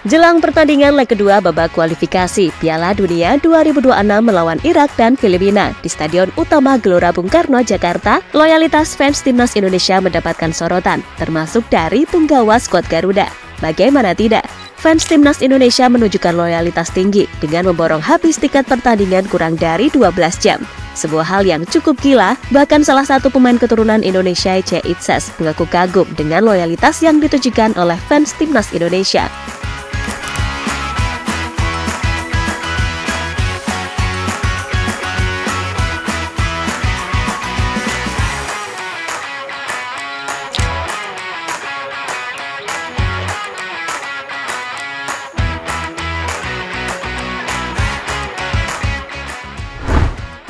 Jelang pertandingan leg kedua babak kualifikasi Piala Dunia 2026 melawan Irak dan Filipina di Stadion Utama Gelora Bung Karno, Jakarta, loyalitas fans timnas Indonesia mendapatkan sorotan, termasuk dari punggawa skuad Garuda. Bagaimana tidak, fans timnas Indonesia menunjukkan loyalitas tinggi dengan memborong habis tiket pertandingan kurang dari 12 jam. Sebuah hal yang cukup gila, bahkan salah satu pemain keturunan Indonesia, C. Itzes, mengaku kagum dengan loyalitas yang ditujukan oleh fans timnas Indonesia.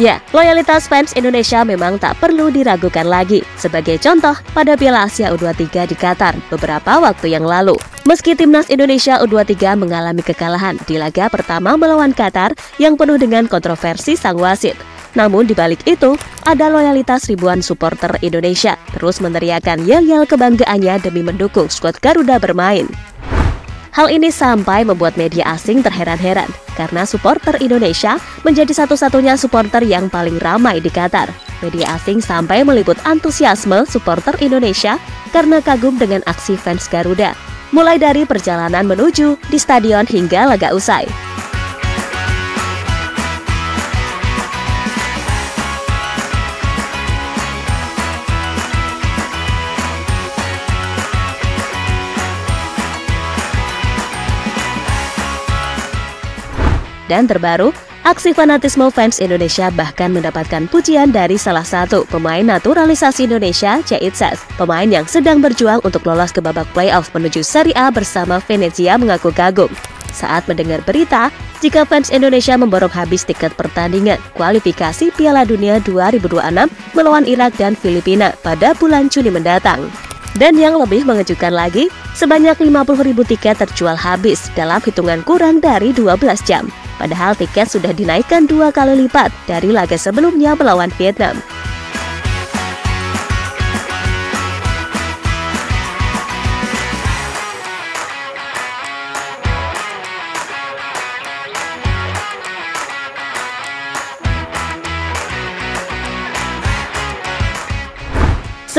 Ya, loyalitas fans Indonesia memang tak perlu diragukan lagi. Sebagai contoh, pada Piala Asia U23 di Qatar beberapa waktu yang lalu. Meski timnas Indonesia U23 mengalami kekalahan di laga pertama melawan Qatar yang penuh dengan kontroversi sang wasit. Namun di balik itu, ada loyalitas ribuan supporter Indonesia terus meneriakan yel-yel kebanggaannya demi mendukung skuad Garuda bermain. Hal ini sampai membuat media asing terheran-heran karena supporter Indonesia menjadi satu-satunya supporter yang paling ramai di Qatar. Media asing sampai meliput antusiasme supporter Indonesia karena kagum dengan aksi fans Garuda, mulai dari perjalanan menuju di stadion hingga laga usai. Dan terbaru, aksi fanatisme fans Indonesia bahkan mendapatkan pujian dari salah satu pemain naturalisasi Indonesia, C. Itzes. Pemain yang sedang berjuang untuk lolos ke babak playoff menuju Serie A bersama Venezia mengaku kagum saat mendengar berita jika fans Indonesia memborong habis tiket pertandingan kualifikasi Piala Dunia 2026 melawan Irak dan Filipina pada bulan Juni mendatang. Dan yang lebih mengejutkan lagi, sebanyak 50.000 tiket terjual habis dalam hitungan kurang dari 12 jam. Padahal tiket sudah dinaikkan 2 kali lipat dari laga sebelumnya melawan Vietnam.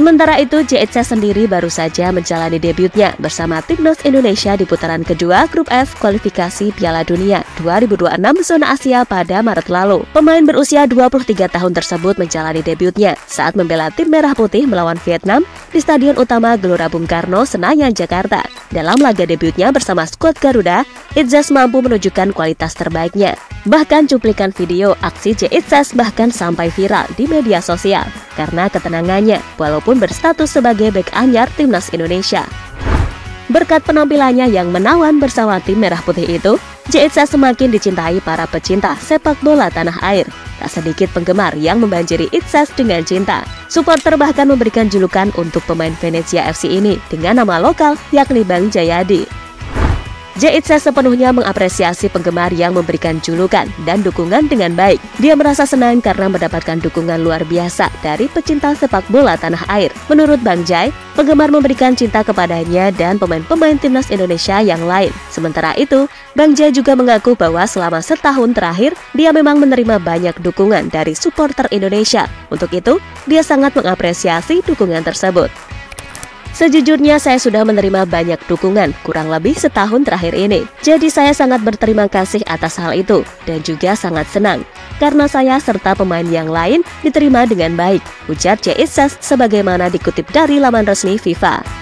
Sementara itu, C. Itzes sendiri baru saja menjalani debutnya bersama timnas Indonesia di putaran kedua Grup F kualifikasi Piala Dunia 2026 zona Asia pada Maret lalu. Pemain berusia 23 tahun tersebut menjalani debutnya saat membela tim Merah Putih melawan Vietnam di Stadion Utama Gelora Bung Karno, Senayan, Jakarta. Dalam laga debutnya bersama skuad Garuda, Itzes mampu menunjukkan kualitas terbaiknya. Bahkan cuplikan video aksi C. Itzes bahkan sampai viral di media sosial karena ketenangannya walaupun berstatus sebagai bek anyar timnas Indonesia. Berkat penampilannya yang menawan bersama tim Merah Putih itu, C. Itzes semakin dicintai para pecinta sepak bola tanah air. Tak sedikit penggemar yang membanjiri Itzes dengan cinta. Supporter bahkan memberikan julukan untuk pemain Venezia FC ini dengan nama lokal yakni Bang Jayadi. C. Itzes sepenuhnya mengapresiasi penggemar yang memberikan julukan dan dukungan dengan baik. Dia merasa senang karena mendapatkan dukungan luar biasa dari pecinta sepak bola tanah air. Menurut Bang Jay, penggemar memberikan cinta kepadanya dan pemain-pemain timnas Indonesia yang lain. Sementara itu, Bang Jay juga mengaku bahwa selama setahun terakhir, dia memang menerima banyak dukungan dari supporter Indonesia. Untuk itu, dia sangat mengapresiasi dukungan tersebut. Sejujurnya saya sudah menerima banyak dukungan kurang lebih setahun terakhir ini. Jadi saya sangat berterima kasih atas hal itu dan juga sangat senang karena saya serta pemain yang lain diterima dengan baik, ujar C. Itzes sebagaimana dikutip dari laman resmi FIFA.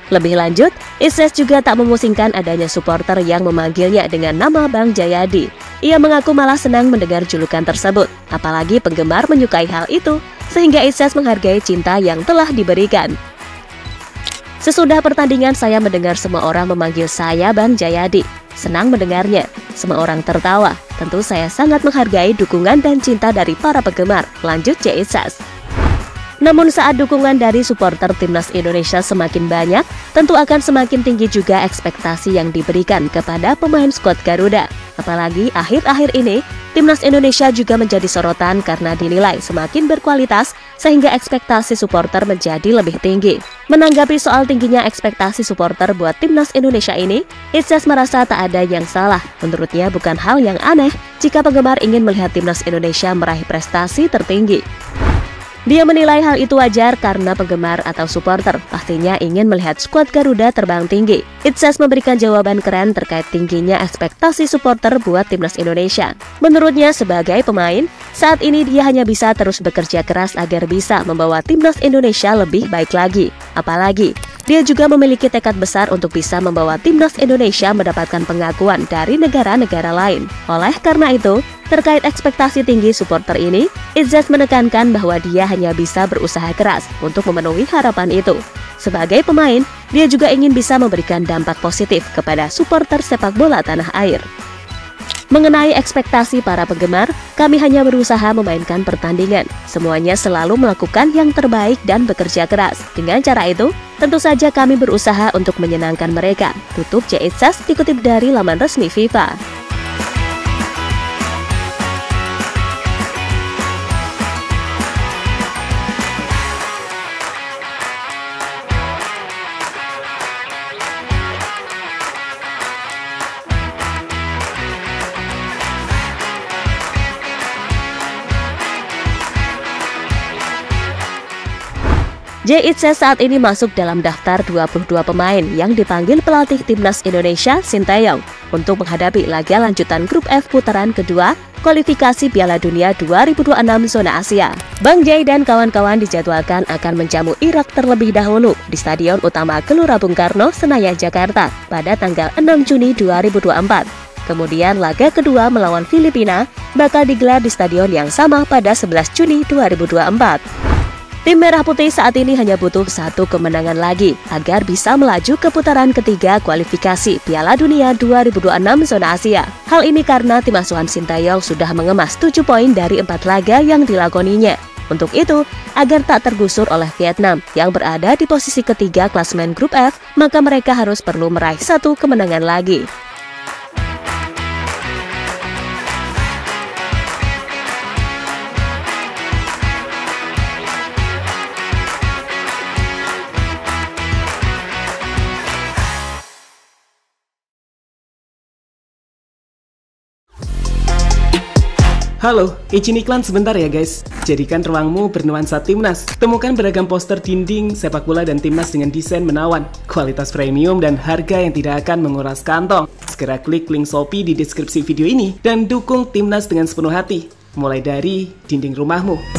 Lebih lanjut, Itzes juga tak memusingkan adanya supporter yang memanggilnya dengan nama Bang Jayadi. Ia mengaku malah senang mendengar julukan tersebut, apalagi penggemar menyukai hal itu, sehingga Itzes menghargai cinta yang telah diberikan. Sesudah pertandingan saya mendengar semua orang memanggil saya Bang Jayadi. senang mendengarnya. Semua orang tertawa. Tentu saya sangat menghargai dukungan dan cinta dari para penggemar, lanjut Jaitzas. Namun saat dukungan dari supporter timnas Indonesia semakin banyak, tentu akan semakin tinggi juga ekspektasi yang diberikan kepada pemain skuad Garuda. Apalagi akhir-akhir ini, timnas Indonesia juga menjadi sorotan karena dinilai semakin berkualitas sehingga ekspektasi supporter menjadi lebih tinggi. Menanggapi soal tingginya ekspektasi supporter buat timnas Indonesia ini, Itzas merasa tak ada yang salah. Menurutnya bukan hal yang aneh jika penggemar ingin melihat timnas Indonesia meraih prestasi tertinggi. Dia menilai hal itu wajar karena penggemar atau supporter pastinya ingin melihat skuad Garuda terbang tinggi. Itzas memberikan jawaban keren terkait tingginya ekspektasi supporter buat timnas Indonesia. Menurutnya sebagai pemain, saat ini dia hanya bisa terus bekerja keras agar bisa membawa timnas Indonesia lebih baik lagi. Apalagi, dia juga memiliki tekad besar untuk bisa membawa timnas Indonesia mendapatkan pengakuan dari negara-negara lain. Oleh karena itu, terkait ekspektasi tinggi supporter ini, Itzas menekankan bahwa dia hanya bisa berusaha keras untuk memenuhi harapan itu. Sebagai pemain, dia juga ingin bisa memberikan dampak positif kepada supporter sepak bola tanah air. Mengenai ekspektasi para penggemar, kami hanya berusaha memainkan pertandingan. Semuanya selalu melakukan yang terbaik dan bekerja keras. Dengan cara itu, tentu saja kami berusaha untuk menyenangkan mereka. Tutup Jaitzas dikutip dari laman resmi FIFA. Jaitzas saat ini masuk dalam daftar 22 pemain yang dipanggil pelatih timnas Indonesia Sinteyong untuk menghadapi laga lanjutan grup F putaran kedua kualifikasi Piala Dunia 2026 zona Asia. Bang Jai dan kawan-kawan dijadwalkan akan menjamu Irak terlebih dahulu di Stadion Utama Gelora Bung Karno, Senayan, Jakarta pada tanggal 6 Juni 2024. Kemudian laga kedua melawan Filipina bakal digelar di stadion yang sama pada 11 Juni 2024. Tim Merah Putih saat ini hanya butuh satu kemenangan lagi agar bisa melaju ke putaran ketiga kualifikasi Piala Dunia 2026 zona Asia. Hal ini karena tim asuhan Sinteyong sudah mengemas 7 poin dari 4 laga yang dilakoninya. Untuk itu, agar tak tergusur oleh Vietnam yang berada di posisi ketiga klasemen grup F, maka mereka harus perlu meraih satu kemenangan lagi. Halo, izin iklan sebentar ya guys. Jadikan ruangmu bernuansa timnas. Temukan beragam poster dinding, sepak bola dan timnas dengan desain menawan, kualitas premium dan harga yang tidak akan menguras kantong. Segera klik link Shopee di deskripsi video ini dan dukung timnas dengan sepenuh hati. Mulai dari dinding rumahmu.